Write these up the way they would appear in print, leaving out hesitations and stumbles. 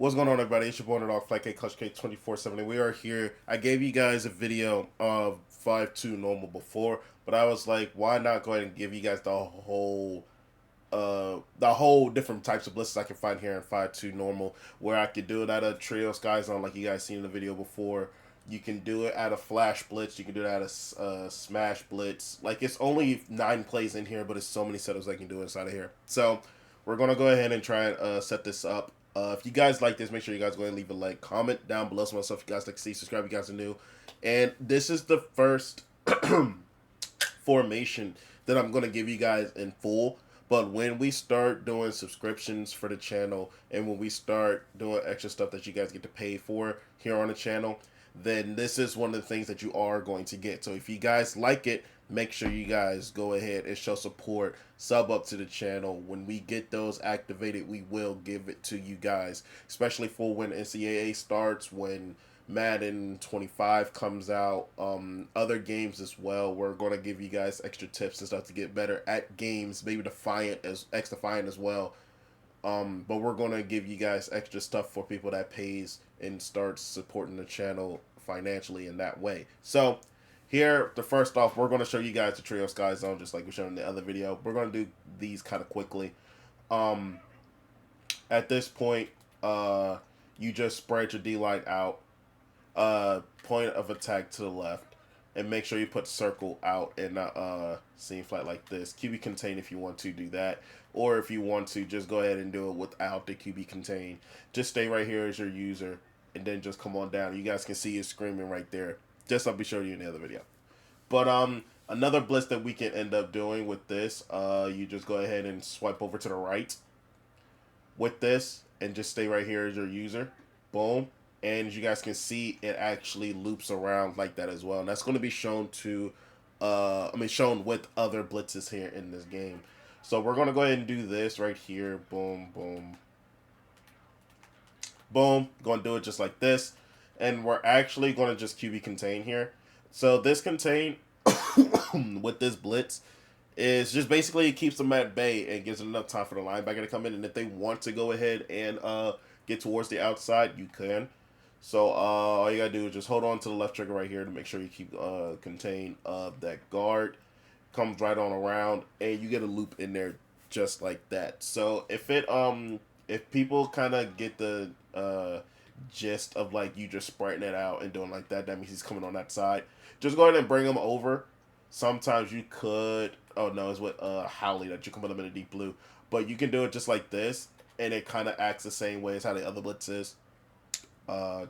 What's going on, everybody? It's your boy, Dog, Flat K, Clutch K 24/7. We are here. I gave you guys a video of 5-2 normal before, but I was like, why not go ahead and give you guys the whole different types of blitzes I can find here in 5-2 normal, where I could do it at a trio sky zone like you guys seen in the video before. You can do it at a flash blitz. You can do it at a smash blitz. Like, it's only 9 plays in here, but it's so many setups I can do inside of here. So we're gonna go ahead and try and set this up. If you guys like this, make sure you guys go ahead and leave a like, comment down below some stuff you guys like to see, subscribe if you guys are new. And this is the first formation that I'm gonna give you guys in full. But when we start doing subscriptions for the channel and when we start doing extra stuff that you guys get to pay for here on the channel, then this is one of the things that you are going to get. So if you guys like it, make sure you guys go ahead and show support, sub up to the channel. When we get those activated, we will give it to you guys, especially for when NCAA starts, when Madden 25 comes out, other games as well. We're going to give you guys extra tips and stuff to get better at games, maybe Defiant as X-Defiant as well. But we're going to give you guys extra stuff for people that pays and starts supporting the channel financially in that way. So here, the first off, we're going to show you guys the Trio Sky Zone just like we showed in the other video. We're going to do these kind of quickly. At this point, you just spread your D-line out, point of attack to the left, and make sure you put circle out and seam flat like this. QB contain if you want to do that, or if you want to just go ahead and do it without the QB contain. Just stay right here as your user, and then just come on down. You guys can see it screaming right there. Just I'll be showing you in the other video. But another blitz that we can end up doing with this, you just go ahead and swipe over to the right with this, and just stay right here as your user. Boom. And as you guys can see, it actually loops around like that as well. And that's going to be shown to, shown with other blitzes here in this game. So we're going to go ahead and do this right here. Boom, boom, boom. Going to do it just like this. And we're actually going to just QB contain here. So this contain with this blitz is just basically it keeps them at bay and gives them enough time for the linebacker to come in. And if they want to go ahead and get towards the outside, you can. So all you gotta do is just hold on to the left trigger right here to make sure you keep contain of that guard. Comes right on around, and you get a loop in there just like that. So if people kind of get the gist of like you just spreading it out and doing like that, that means he's coming on that side. Just go ahead and bring him over. Sometimes you could. Oh no, it's with Howley that you can put him in a deep blue, but you can do it just like this, and it kind of acts the same way as how the other blitz is.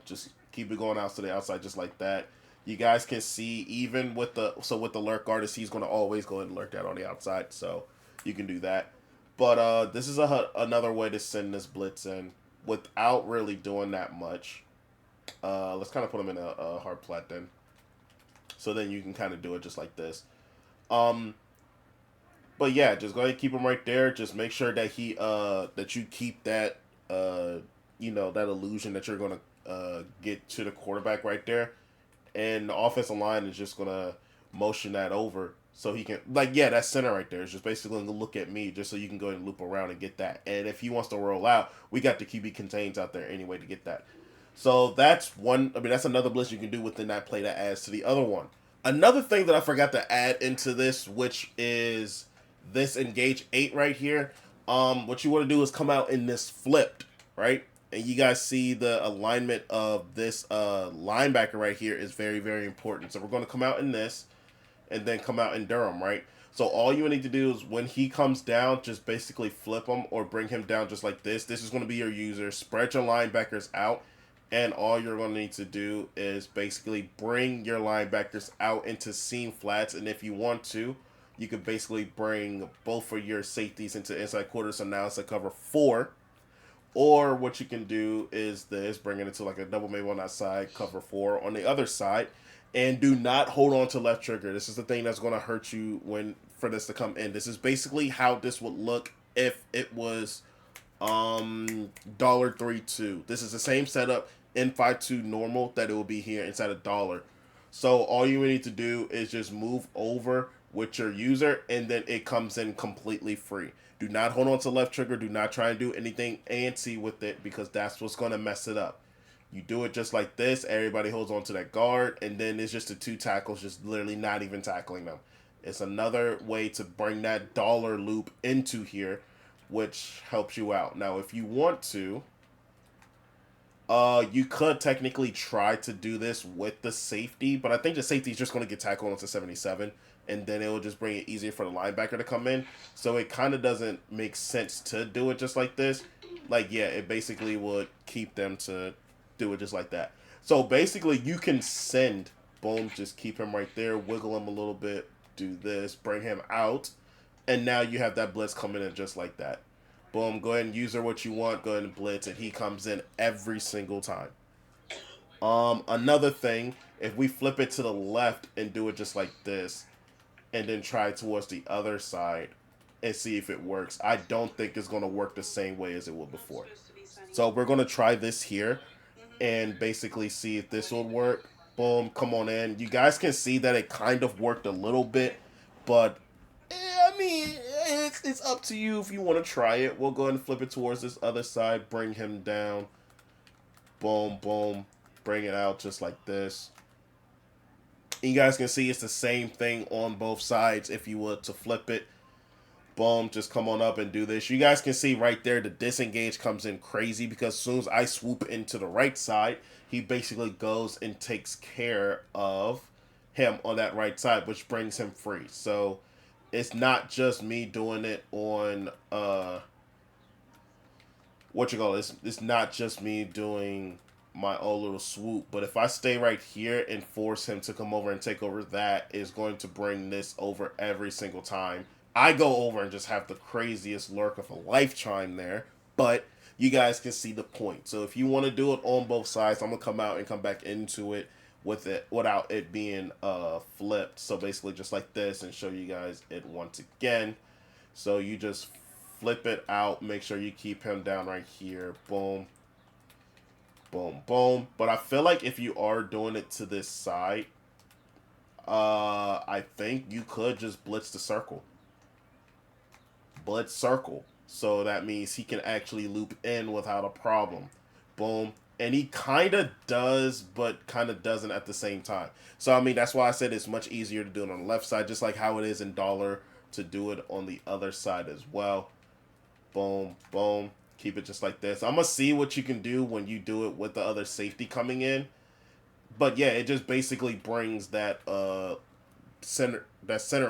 Just keep it going out to the outside just like that. You guys can see even with the lurk artist, he's going to always go ahead and lurk that on the outside, so you can do that. But this is another way to send this blitz in without really doing that much. Let's kind of put him in a hard plat then, so then you can kind of do it just like this. But yeah, just go ahead and keep him right there. Just make sure that that you keep that that illusion that you're gonna get to the quarterback right there, and the offensive line is just gonna motion that over so he can that center right there is just basically gonna look at me just so you can go ahead and loop around and get that. And if he wants to roll out, we got the QB contains out there anyway to get that. So that's one. That's another blitz you can do within that play that adds to the other one. Another thing that I forgot to add into this, which is this engage 8 right here. What you want to do is come out in this flipped, right? And you guys see the alignment of this linebacker right here is very, very important. So we're going to come out in this and then come out in Durham, right? So all you need to do is when he comes down, just basically flip him or bring him down just like this. This is going to be your user. Spread your linebackers out. And all you're going to need to do is basically bring your linebackers out into seam flats. And if you want to, you could basically bring both of your safeties into inside quarters. So now it's a cover 4. Or what you can do is bring it into like a double maybe on that side, cover 4 on the other side, and do not hold on to left trigger. This is the thing that's going to hurt you for this to come in. This is basically how this would look if it was $3-2. This is the same setup in 5-2 normal that it will be here inside of $. So all you need to do is just move over with your user, and then it comes in completely free. Do not hold on to left trigger. Do not try and do anything antsy with it because that's what's going to mess it up. You do it just like this. Everybody holds on to that guard, and then it's just the 2 tackles, just literally not even tackling them. It's another way to bring that dollar loop into here, which helps you out. Now, if you want to, you could technically try to do this with the safety, but I think the safety is just going to get tackled onto 77, and then it will just bring it easier for the linebacker to come in. So it kind of doesn't make sense to do it just like this. Like, yeah, it basically would keep them to do it just like that. So basically, you can send, boom, just keep him right there, wiggle him a little bit, do this, bring him out, and now you have that blitz coming in just like that. Boom, go ahead and use her what you want, go ahead and blitz, and he comes in every single time. Another thing, if we flip it to the left and do it just like this, and then try towards the other side and see if it works, I don't think it's going to work the same way as it would before. So we're going to try this here and basically see if this will work. Boom, come on in. You guys can see that it kind of worked a little bit, but I mean, it's up to you if you want to try it. We'll go ahead and flip it towards this other side, bring him down. Boom, boom, bring it out just like this. And you guys can see it's the same thing on both sides if you were to flip it. Boom, just come on up and do this. You guys can see right there the disengage comes in crazy because as soon as I swoop into the right side, he basically goes and takes care of him on that right side, which brings him free. So it's not just me doing it on it's not just me doing my own little swoop, but if I stay right here and force him to come over and take over, that is going to bring this over every single time. I go over and just have the craziest lurk of a lifetime there, but you guys can see the point. So if you want to do it on both sides, I'm going to come out and come back into it with it without it being flipped. So basically just like this and show you guys it once again. So you just flip it out, make sure you keep him down right here. Boom. Boom, boom. But I feel like if you are doing it to this side, I think you could just blitz the circle. Blitz circle. So that means he can actually loop in without a problem. Boom. And he kind of does, but kind of doesn't at the same time. So, I mean, that's why I said it's much easier to do it on the left side, just like how it is in dollar to do it on the other side as well. Boom, boom. Keep it just like this. I'm going to see what you can do when you do it with the other safety coming in. But, yeah, it just basically brings that center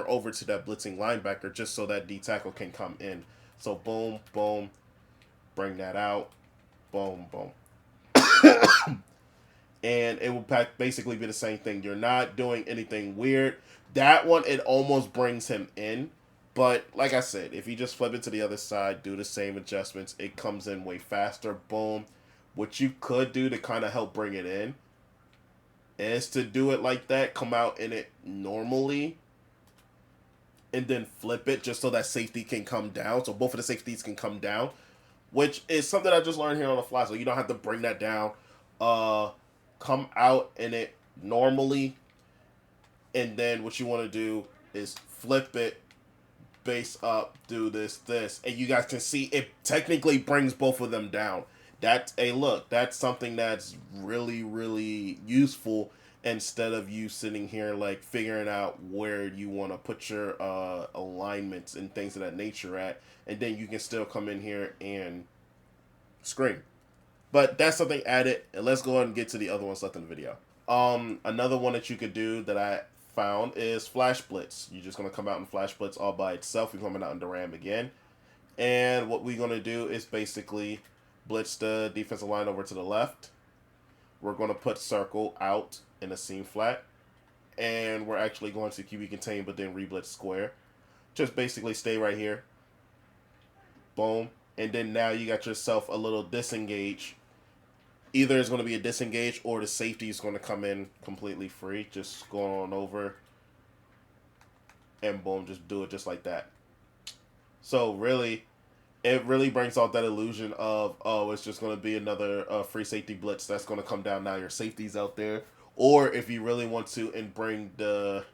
over to that blitzing linebacker just so that D tackle can come in. So, boom, boom. Bring that out. Boom, boom. And it will basically be the same thing. You're not doing anything weird. That one, it almost brings him in. But like I said, if you just flip it to the other side, do the same adjustments, it comes in way faster. Boom. What you could do to kind of help bring it in is to do it like that, come out in it normally, and then flip it just so that safety can come down. So both of the safeties can come down, which is something I just learned here on the fly. So you don't have to bring that down. Come out in it normally, and then what you want to do is flip it, base up, do this, and you guys can see it technically brings both of them down. That's that's something that's really, really useful instead of you sitting here like figuring out where you want to put your alignments and things of that nature at, and then you can still come in here and scream. But that's something added, and let's go ahead and get to the other ones left in the video. Another one that you could do that I found is Flash Blitz. You're just going to come out in Flash Blitz all by itself. You're coming out into Ram again. And what we're going to do is basically blitz the defensive line over to the left. We're going to put circle out in a seam flat. And we're actually going to QB contain, but then re-blitz square. Just basically stay right here. Boom. And then now you got yourself a little disengage. Either it's going to be a disengage or the safety is going to come in completely free. Just go on over and boom, just do it just like that. So really, it really brings out that illusion of, oh, it's just going to be another free safety blitz that's going to come down. Now your safety's out there. Or if you really want to and bring the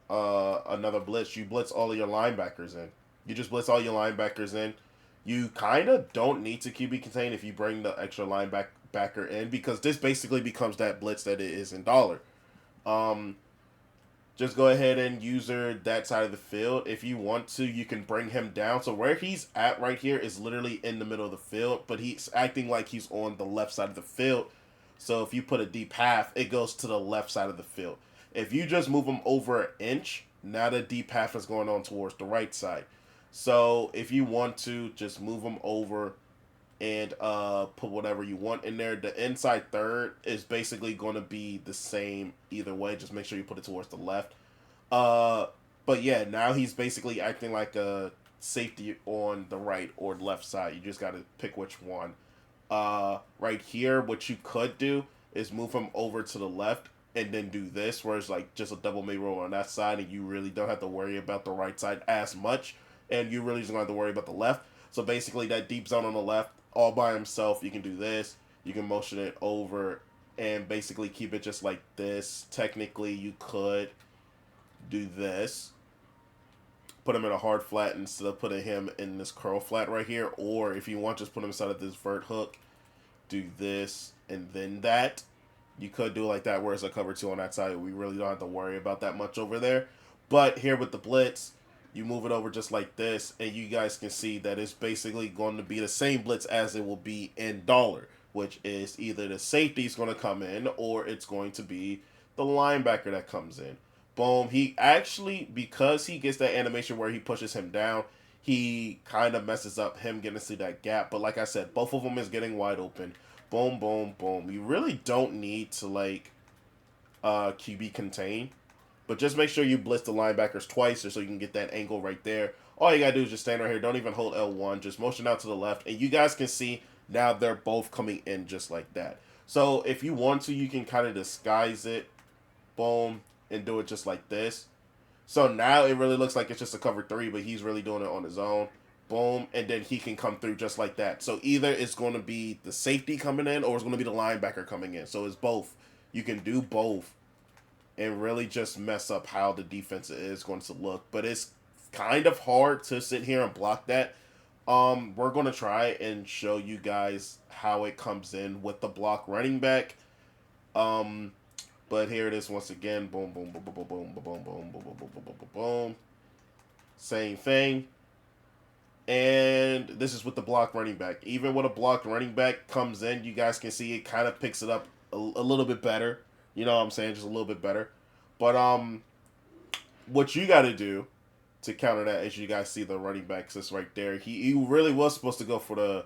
another blitz, you blitz all of your linebackers in. You just blitz all your linebackers in. You kind of don't need to QB contain if you bring the extra linebacker in, because this basically becomes that blitz that it is in dollar. Um, just go ahead and user that side of the field. If you want to, you can bring him down. So where he's at right here is literally in the middle of the field, but he's acting like he's on the left side of the field. So if you put a deep half, it goes to the left side of the field. If you just move him over an inch, now the deep half is going on towards the right side. So if you want to, just move him over and put whatever you want in there. The inside third is basically going to be the same either way. Just make sure you put it towards the left. Uh, but yeah, now he's basically acting like a safety on the right or left side. You just got to pick which one. Right here, what you could do is move him over to the left and then do this, where it's like just a double mid roll on that side, and you really don't have to worry about the right side as much, and you really just don't have to worry about the left. So basically, that deep zone on the left, all by himself, you can do this. You can motion it over and basically keep it just like this. Technically, you could do this. Put him in a hard flat instead of putting him in this curl flat right here. Or if you want, just put him inside of this vert hook. Do this and then that. You could do it like that where it's a cover 2 on that side. We really don't have to worry about that much over there. But here with the blitz, you move it over just like this, and you guys can see that it's basically going to be the same blitz as it will be in dollar, which is either the safety is going to come in or it's going to be the linebacker that comes in. Boom. He actually, because he gets that animation where he pushes him down, he kind of messes up him getting to see that gap. But like I said, both of them is getting wide open. Boom, boom, boom. You really don't need to like QB contain, but just make sure you blitz the linebackers twice or so you can get that angle right there. All you gotta do is just stand right here. Don't even hold L1. Just motion out to the left, and you guys can see now they're both coming in just like that. So if you want to, you can kind of disguise it, boom, and do it just like this. So now it really looks like it's just a cover 3, but he's really doing it on his own. Boom, and then he can come through just like that. So either it's going to be the safety coming in or it's going to be the linebacker coming in. So it's both. You can do both and really just mess up how the defense is going to look. But it's kind of hard to sit here and block that. We're going to try and show you guys how it comes in with the block running back. But here it is once again. Boom, boom, boom, boom, boom, boom, boom, boom, boom, boom, boom, boom, boom, boom. Same thing. And this is with the block running back. Even when a blocked running back comes in, you guys can see it kind of picks it up a little bit better. You know what I'm saying? Just a little bit better. But what you got to do to counter that is you guys see the running back just right there. He really was supposed to go for the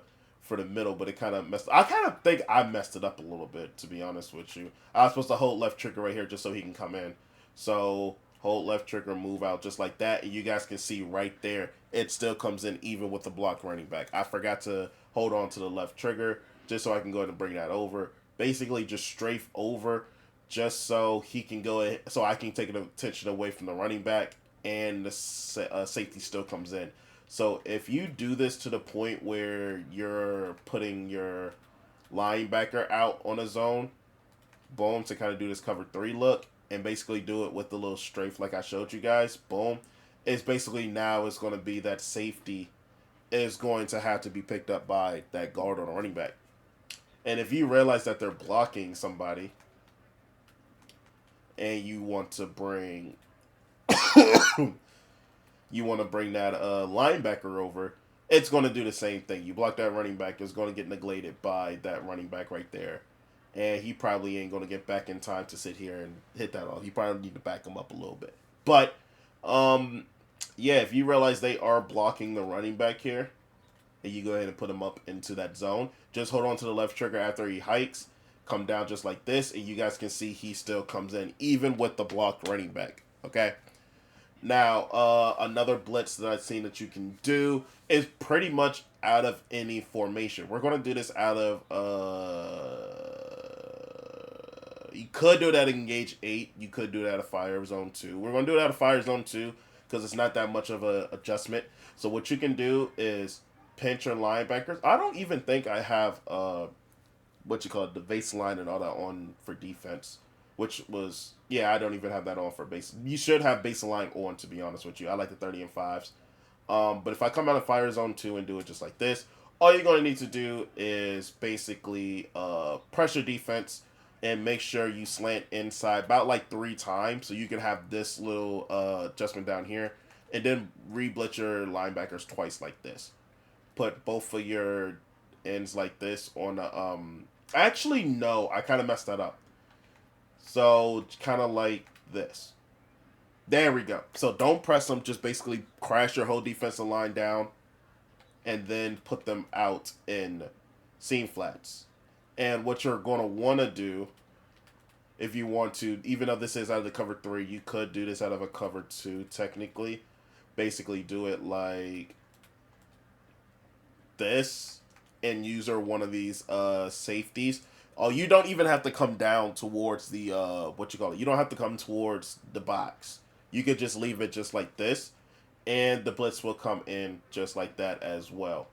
middle, but it kind of messed. I kind of think I messed it up a little bit, to be honest with you. I was supposed to hold left trigger right here just so he can come in. So hold left trigger, move out just like that, and you guys can see right there, it still comes in even with the blocked running back. I forgot to hold on to the left trigger just so I can go ahead and bring that over. Basically, just strafe over just so he can go ahead, so I can take the attention away from the running back, and the safety still comes in. So if you do this to the point where you're putting your linebacker out on a zone, boom, to kind of do this cover 3 look, and basically do it with the little strafe like I showed you guys, boom, it's basically now it's going to be that safety is going to have to be picked up by that guard or the running back. And if you realize that they're blocking somebody and you want to bring that linebacker over, it's going to do the same thing. You block that running back, it's going to get neglected by that running back right there. And he probably ain't going to get back in time to sit here and hit that off. You probably need to back him up a little bit. But, yeah, if you realize they are blocking the running back here, and you go ahead and put him up into that zone, just hold on to the left trigger after he hikes, come down just like this, and you guys can see he still comes in, even with the blocked running back, okay? Now, another blitz that I've seen that you can do is pretty much out of any formation. We're going to do this out of, you could do that engage 8. You could do that out of fire zone 2. We're going to do it out of fire zone 2 because it's not that much of a adjustment. So what you can do is pinch your linebackers. I don't even think I have, the baseline and all that on for defense, which was, yeah, I don't even have that on for base. You should have baseline on, to be honest with you. I like the 30 and 5s. But if I come out of Fire Zone 2 and do it just like this, all you're going to need to do is basically pressure defense and make sure you slant inside about like 3 times so you can have this little adjustment down here. And then re-blitz your linebackers twice like this. Put both of your ends like this on the... Actually, no, I kind of messed that up. So, kind of like this. There we go. So don't press them. Just basically crash your whole defensive line down and then put them out in seam flats. And what you're going to want to do, if you want to, even though this is out of the cover 3, you could do this out of a cover 2 technically. Basically do it like this and use one of these safeties. Oh, you don't even have to come down towards the, what you call it. You don't have to come towards the box. You could just leave it just like this, and the blitz will come in just like that as well.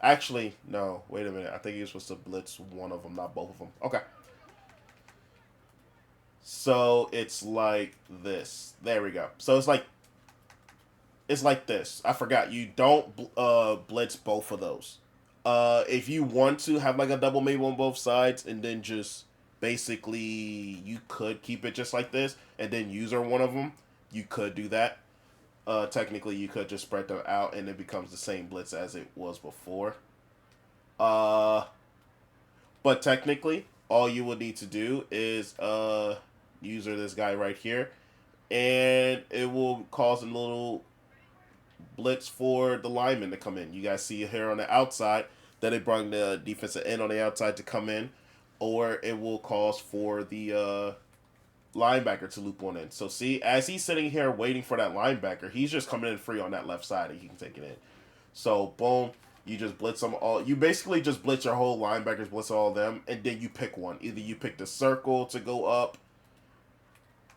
Actually, no, wait a minute. I think you're supposed to blitz one of them, not both of them. Okay. So it's like this. There we go. So it's like this. I forgot. You don't blitz both of those. If you want to have like a double maybe on both sides and then just basically you could keep it just like this and then use one of them, you could do that. Technically you could just spread them out and it becomes the same blitz as it was before. But technically all you would need to do is user this guy right here, and it will cause a little blitz for the lineman to come in. You guys see here on the outside that it brought the defensive end on the outside to come in, or it will cause for the linebacker to loop on in. So see, as he's sitting here waiting for that linebacker, he's just coming in free on that left side and he can take it in. So boom, you just blitz them all. You basically just blitz your whole linebackers, blitz all of them, and then you pick one. Either you pick the circle to go up,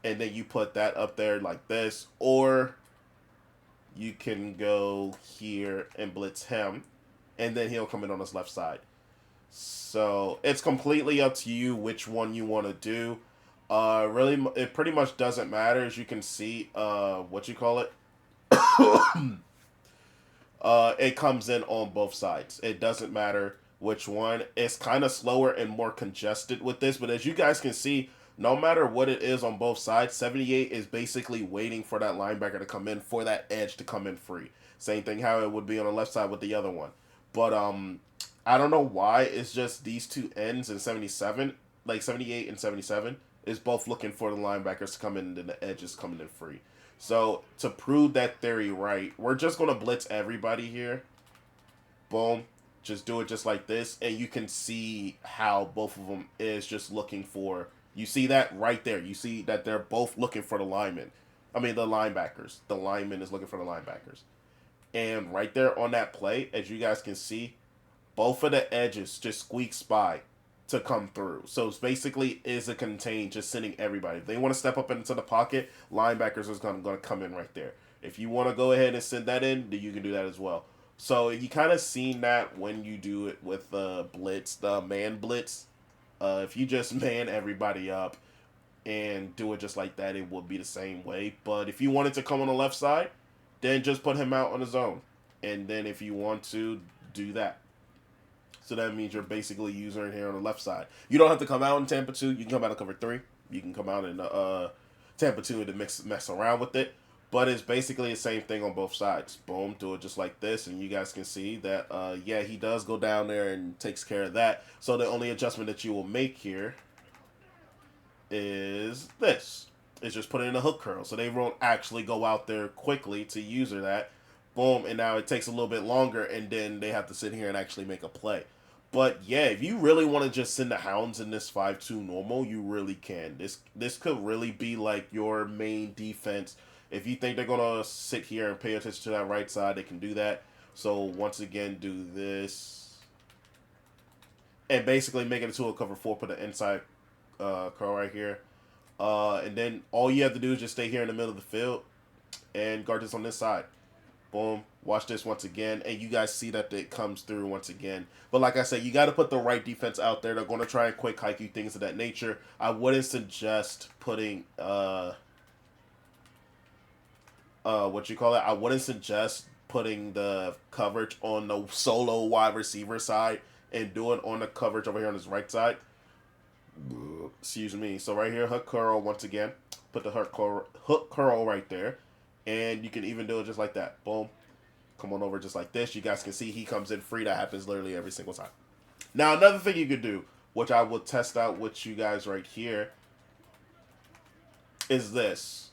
and then you put that up there like this, or you can go here and blitz him, and then he'll come in on his left side. So it's completely up to you which one you want to do. Really, it pretty much doesn't matter. As you can see, what you call it, it comes in on both sides. It doesn't matter which one. It's kind of slower and more congested with this, but as you guys can see, no matter what it is on both sides, 78 is basically waiting for that linebacker to come in, for that edge to come in free. Same thing how it would be on the left side with the other one. But I don't know why. It's just these two ends in 77, like 78 and 77, is both looking for the linebackers to come in and then the edge is coming in free. So to prove that theory right, we're just going to blitz everybody here. Boom. Just do it just like this. And you can see how both of them is just looking for... You see that right there. You see that they're both looking for the linemen. I mean, the linebackers. The lineman is looking for the linebackers. And right there on that play, as you guys can see, both of the edges just squeaks by to come through. So it's basically is a contain, just sending everybody. If they want to step up into the pocket, linebackers is going to come in right there. If you want to go ahead and send that in, then you can do that as well. So you kind of seen that when you do it with the blitz, the man blitz. If you just man everybody up and do it just like that, it would be the same way. But if you wanted to come on the left side, then just put him out on his own. And then if you want to, do that. So that means you're basically using here on the left side. You don't have to come out in Tampa 2. You can come out of cover 3. You can come out in Tampa 2 and mess around with it. But it's basically the same thing on both sides. Boom, do it just like this. And you guys can see that, yeah, he does go down there and takes care of that. So the only adjustment that you will make here is this. It's just put it in a hook curl. So they won't actually go out there quickly to user that. Boom, and now it takes a little bit longer, and then they have to sit here and actually make a play. But yeah, if you really want to just send the hounds in this 5-2 normal, you really can. This could really be like your main defense. If you think they're going to sit here and pay attention to that right side, they can do that. So once again, do this. And basically make it into a cover 4, put an inside curl right here. And then all you have to do is just stay here in the middle of the field and guard this on this side. Boom. Watch this once again, and you guys see that it comes through once again. But like I said, you got to put the right defense out there. They're going to try and quick hike you, things of that nature. I wouldn't suggest putting what you call it. I wouldn't suggest putting the coverage on the solo wide receiver side and do it on the coverage over here on his right side. Excuse me. So right here, hook curl once again. Put the hook curl right there, and you can even do it just like that. Boom. Come on over just like this. You guys can see he comes in free. That happens literally every single time. Now, another thing you could do, which I will test out with you guys right here, is this.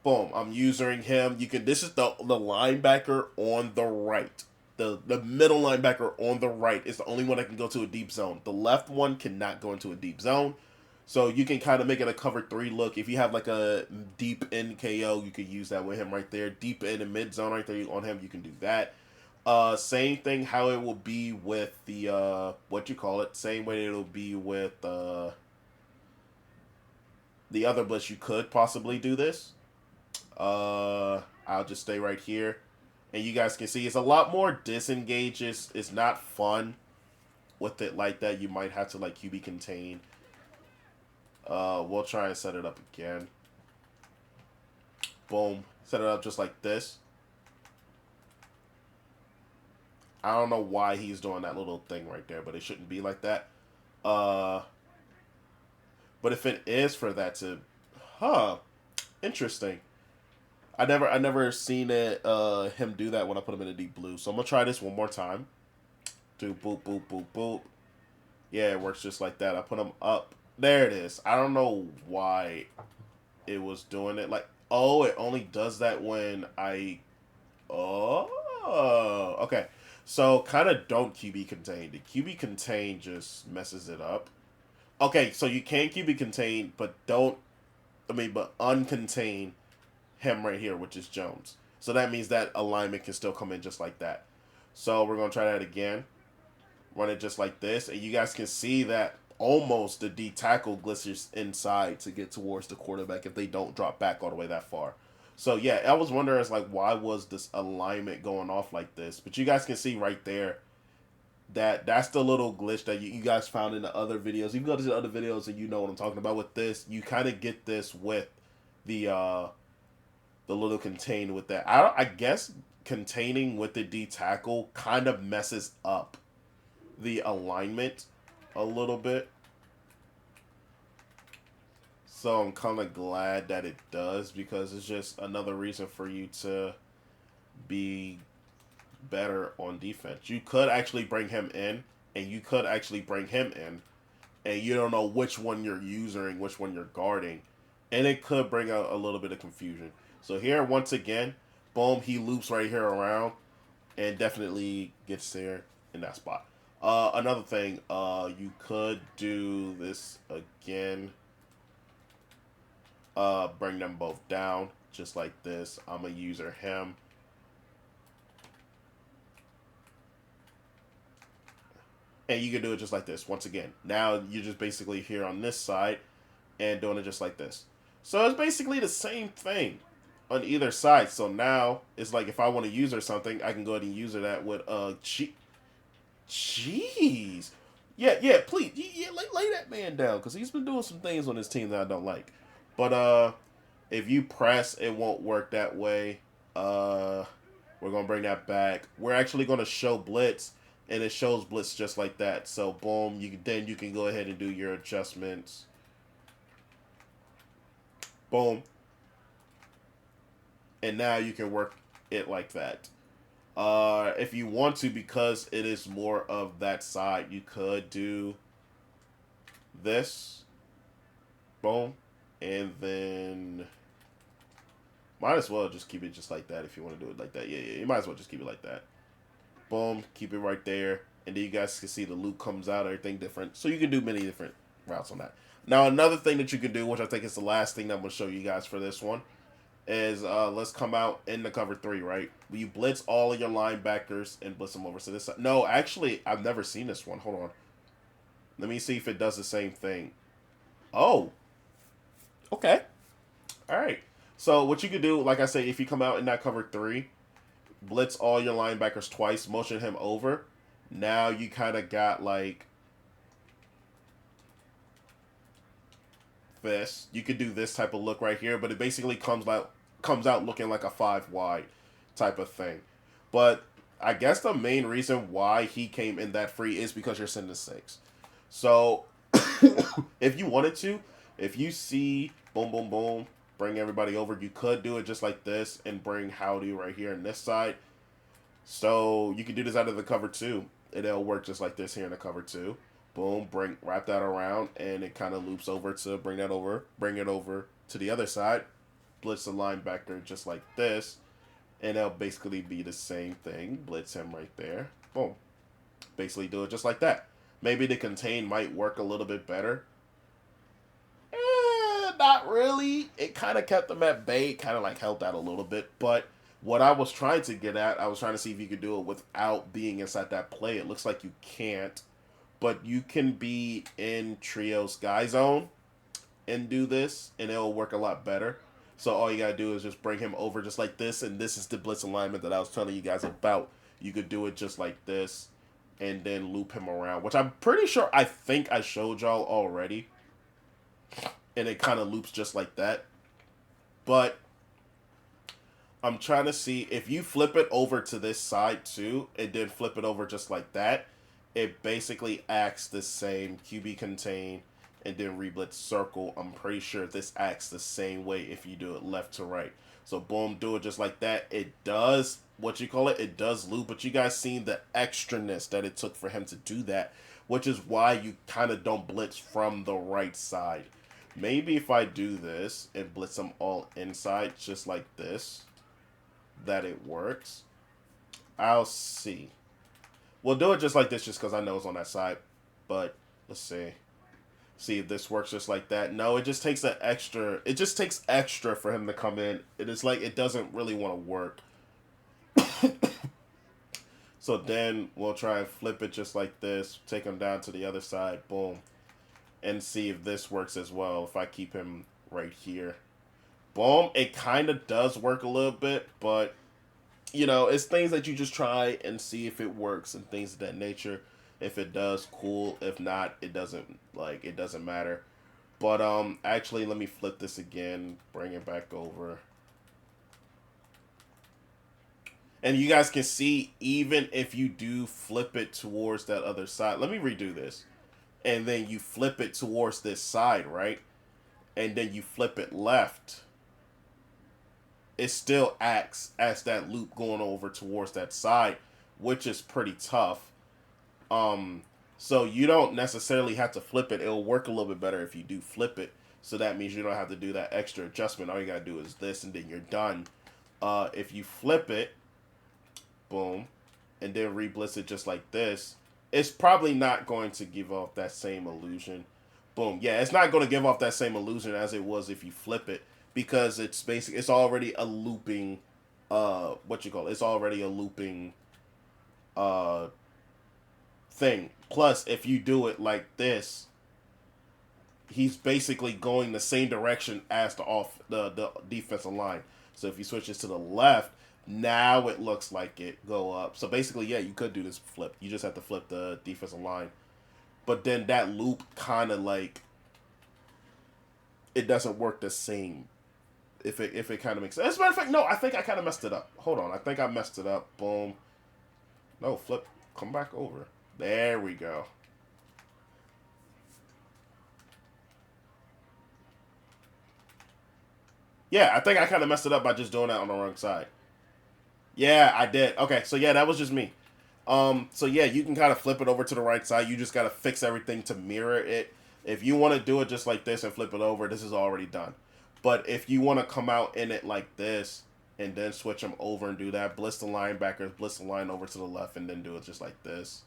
Boom. I'm using him. You can. This is the linebacker on the right. The middle linebacker on the right is the only one that can go to a deep zone. The left one cannot go into a deep zone. So you can kind of make it a cover 3 look. If you have like a deep end KO, you could use that with him right there. Deep end and mid zone right there on him, you can do that. Same thing how it will be with the, what you call it. Same way it'll be with the other blitz. You could possibly do this. I'll just stay right here. And you guys can see it's a lot more disengages. It's not fun with it like that. You might have to like QB contain. We'll try and set it up again. Boom. Set it up just like this. I don't know why he's doing that little thing right there, but it shouldn't be like that. But if it is for that to... Interesting. I never seen it him do that when I put him in a deep blue. So I'm gonna try this one more time. Do boop, boop, boop, boop. Yeah, it works just like that. I put him up. There it is. I don't know why it was doing it. Like, oh, it only does that when I... Oh, okay. So, kind of don't QB contain. The QB contain just messes it up. Okay, so you can QB contain, but don't... but uncontain him right here, which is Jones. So that means that alignment can still come in just like that. So, we're going to try that again. Run it just like this. And you guys can see that almost the D tackle glitzers inside to get towards the quarterback if they don't drop back all the way that far. So yeah, I was wondering like why was this alignment going off like this? But you guys can see right there that that's the little glitch that you guys found in the other videos. You can go to the other videos and you know what I'm talking about with this. You kind of get this with the little contain with that. I guess containing with the D tackle kind of messes up the alignment a little bit. So I'm kind of glad that it does, because it's just another reason for you to be better on defense. You could actually bring him in, and you could actually bring him in, and you don't know which one you're using, which one you're guarding, and it could bring out a little bit of confusion. So here, once again, boom, he loops right here around, and definitely gets there in that spot. Another thing, you could do this again. Bring them both down, just like this. I'm a user him. And you can do it just like this, once again. Now, you're just basically here on this side, and doing it just like this. So, it's basically the same thing on either side. So, now, it's like if I want to use or something, I can go ahead and use that with, Jeez. Yeah, please. Yeah, lay that man down, because he's been doing some things on his team that I don't like. But, if you press, it won't work that way. We're going to bring that back. We're actually going to show blitz, and it shows blitz just like that. So, boom, then you can go ahead and do your adjustments. Boom. And now you can work it like that. If you want to, because it is more of that side, you could do this. Boom. And then might as well just keep it just like that if you want to do it like that. Yeah, you might as well just keep it like that. Boom. Keep it right there. And then you guys can see the loop comes out, everything different. So you can do many different routes on that. Now, another thing that you can do, which I think is the last thing that I'm going to show you guys for this one, is let's come out in the cover 3, right? You blitz all of your linebackers and blitz them over to this side. No, actually, I've never seen this one. Hold on. Let me see if it does the same thing. Oh. Okay. All right. So what you could do, like I say, if you come out in that cover 3, blitz all your linebackers twice, motion him over. Now you kind of got like this. You could do this type of look right here, but it basically comes out looking like a 5 wide type of thing. But I guess the main reason why he came in that free is because you're sending 6. So if you wanted to, if you see boom, boom, boom, bring everybody over, you could do it just like this and bring Howdy right here on this side. So you can do this out of the cover 2. It'll work just like this here in the cover 2. Boom, wrap that around, and it kind of loops over to bring it over to the other side. Blitz the linebacker just like this, and it'll basically be the same thing. Blitz him right there. Boom. Basically do it just like that. Maybe the contain might work a little bit better. Not really. It kind of kept them at bay. It kind of like helped out a little bit. But what I was trying to get at, I was trying to see if you could do it without being inside that play. It looks like you can't. But you can be in trio sky zone and do this, and it'll work a lot better. So all you gotta do is just bring him over just like this, and this is the blitz alignment that I was telling you guys about. You could do it just like this, and then loop him around, which I'm pretty sure I think I showed y'all already. And it kind of loops just like that. But I'm trying to see if you flip it over to this side too, and then flip it over just like that. It basically acts the same. QB contain and then reblitz circle. I'm pretty sure this acts the same way if you do it left to right. So boom, do it just like that. It does it does loop, but you guys seen the extraness that it took for him to do that, which is why you kind of don't blitz from the right side. Maybe if I do this and blitz them all inside just like this, that it works. I'll see. We'll do it just like this just because I know it's on that side. But let's see. See if this works just like that. No, it just takes an extra. It just takes extra for him to come in. It is like it doesn't really want to work. So then we'll try and flip it just like this. Take him down to the other side. Boom. And see if this works as well. If I keep him right here. Boom. It kind of does work a little bit, but you know, it's things that you just try and see if it works and things of that nature. If it does, cool. If not, it doesn't matter. But actually let me flip this again, bring it back over. And you guys can see even if you do flip it towards that other side. Let me redo this. And then you flip it towards this side, right? And then you flip it left. It still acts as that loop going over towards that side, which is pretty tough. So you don't necessarily have to flip it. It'll work a little bit better if you do flip it. So that means you don't have to do that extra adjustment. All you gotta do is this, and then you're done. If you flip it, boom, and then re-blitz it just like this, it's probably not going to give off that same illusion. Boom. Yeah, it's not going to give off that same illusion as it was if you flip it, because it's already a looping it's already a looping thing. Plus, if you do it like this, he's basically going the same direction as the defensive line. So if you switch this to the left, now it looks like it go up. So basically, yeah, you could do this flip. You just have to flip the defensive line. But then that loop kind of like, it doesn't work the same. If it kind of makes sense. As a matter of fact, no, I think I kind of messed it up. Hold on, I think I messed it up. Boom. No, flip. Come back over. There we go. Yeah, I think I kind of messed it up by just doing that on the wrong side. Yeah, I did. Okay, so yeah, that was just me. So yeah, you can kind of flip it over to the right side. You just got to fix everything to mirror it. If you want to do it just like this and flip it over, this is already done. But if you want to come out in it like this and then switch them over and do that, blitz the linebackers, blitz the line over to the left, and then do it just like this.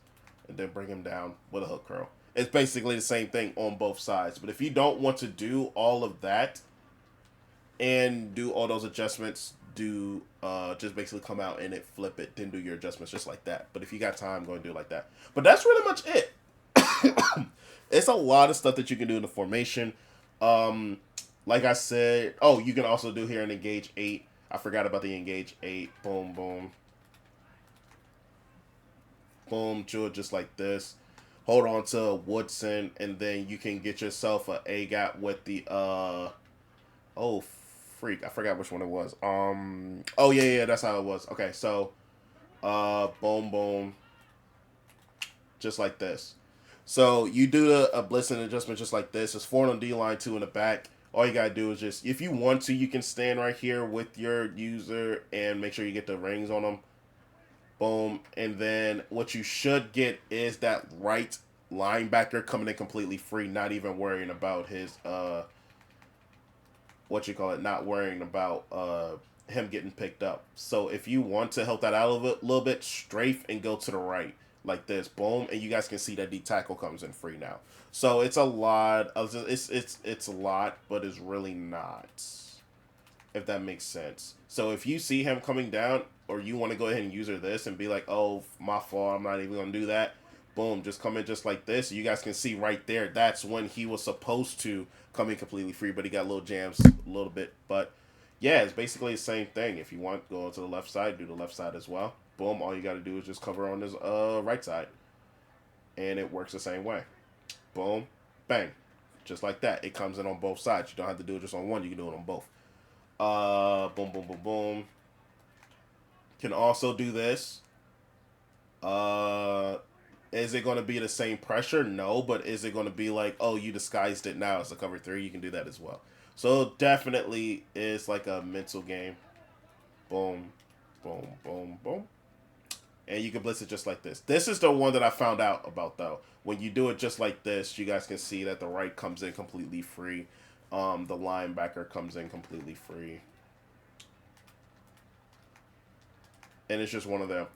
And then bring him down with a hook curl. It's basically the same thing on both sides. But if you don't want to do all of that and do all those adjustments, just basically come out in it, flip it, then do your adjustments just like that. But if you got time, go and do it like that. But that's really much it. It's a lot of stuff that you can do in the formation. like I said, oh, you can also do here an engage 8. I forgot about the engage 8. Boom, boom, boom. Do it just like this. Hold on to Woodson, and then you can get yourself a gap with the oh freak, I forgot which one it was. Oh yeah, that's how it was. Okay, so boom, boom, just like this. So you do a blitz and adjustment just like this. It's 4 on D line, 2 in the back. All you gotta do is just, if you want to, you can stand right here with your user and make sure you get the rings on them. Boom. And then what you should get is that right linebacker coming in completely free, not even worrying about his what you call it, not worrying about him getting picked up. So if you want to help that out a little bit, strafe and go to the right like this, boom, and you guys can see that the tackle comes in free now. So it's a lot. It's a lot, but it's really not, if that makes sense. So if you see him coming down, or you want to go ahead and use this and be like, oh, my fault, I'm not even gonna do that. Boom, just come in just like this. You guys can see right there. That's when he was supposed to come in completely free, but he got little jams a little bit. But yeah, it's basically the same thing. If you want, go to the left side, do the left side as well. Boom, all you got to do is just cover on this right side, and it works the same way. Boom, bang, just like that. It comes in on both sides. You don't have to do it just on one. You can do it on both. Boom, boom, boom, boom. Can also do this. Is it going to be the same pressure? No, but is it going to be like, oh, you disguised it now as a cover 3? You can do that as well. So definitely is like a mental game. Boom, boom, boom, boom. And you can blitz it just like this. This is the one that I found out about, though. When you do it just like this, you guys can see that the right comes in completely free. The linebacker comes in completely free. And it's just one of them.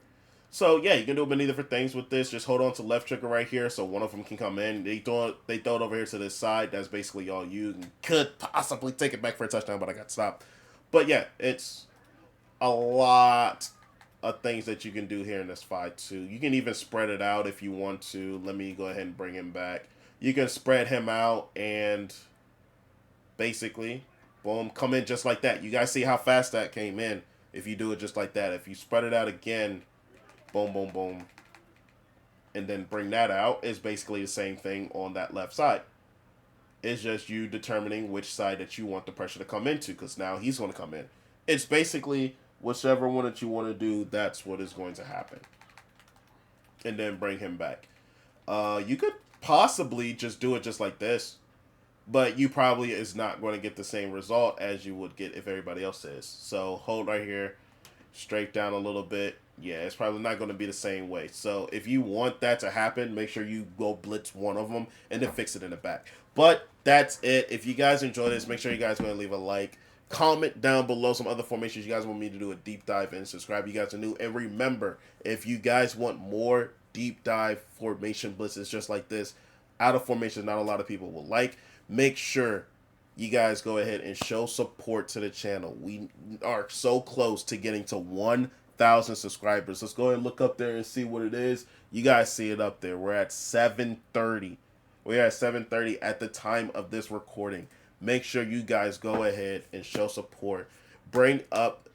So yeah, you can do many different things with this. Just hold on to left trigger right here, so one of them can come in. They throw it over here to this side. That's basically all you could possibly take it back for a touchdown, but I got stopped. But yeah, it's a lot of things that you can do here in this fight too. You can even spread it out if you want to. Let me go ahead and bring him back. You can spread him out and basically, boom, come in just like that. You guys see how fast that came in if you do it just like that. If you spread it out again, boom, boom, boom, and then bring that out, is basically the same thing on that left side. It's just you determining which side that you want the pressure to come into, because now he's going to come in. It's basically whichever one that you want to do, that's what is going to happen. And then bring him back. You could possibly just do it just like this, but you probably is not going to get the same result as you would get if everybody else is. So hold right here, straight down a little bit. Yeah, it's probably not going to be the same way. So if you want that to happen, make sure you go blitz one of them and then fix it in the back. But that's it. If you guys enjoy this, make sure you guys are going to leave a like. Comment down below some other formations you guys want me to do a deep dive in. Subscribe if you guys are new. And remember, if you guys want more deep dive formation blitzes just like this, out of formations not a lot of people will like, make sure you guys go ahead and show support to the channel. We are so close to getting to 1,000 subscribers. Let's go ahead and look up there and see what it is. You guys see it up there. We're at 730. We're at 730 at the time of this recording. Make sure you guys go ahead and show support. Bring up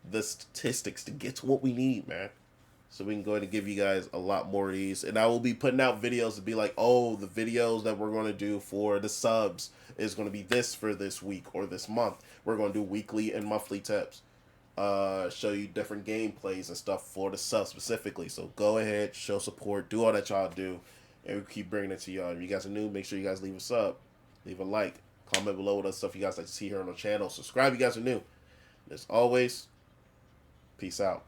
the statistics to get to what we need, man. So we can go ahead and give you guys a lot more of these. And I will be putting out videos to be like, oh, the videos that we're going to do for the subs is going to be this for this week or this month. We're going to do weekly and monthly tips. Show you different gameplays and stuff for the subs specifically. So go ahead, show support, do all that y'all do. And we keep bringing it to y'all. If you guys are new, make sure you guys leave a sub. Leave a like. Comment below what other stuff you guys like to see here on the channel. Subscribe if you guys are new. As always, peace out.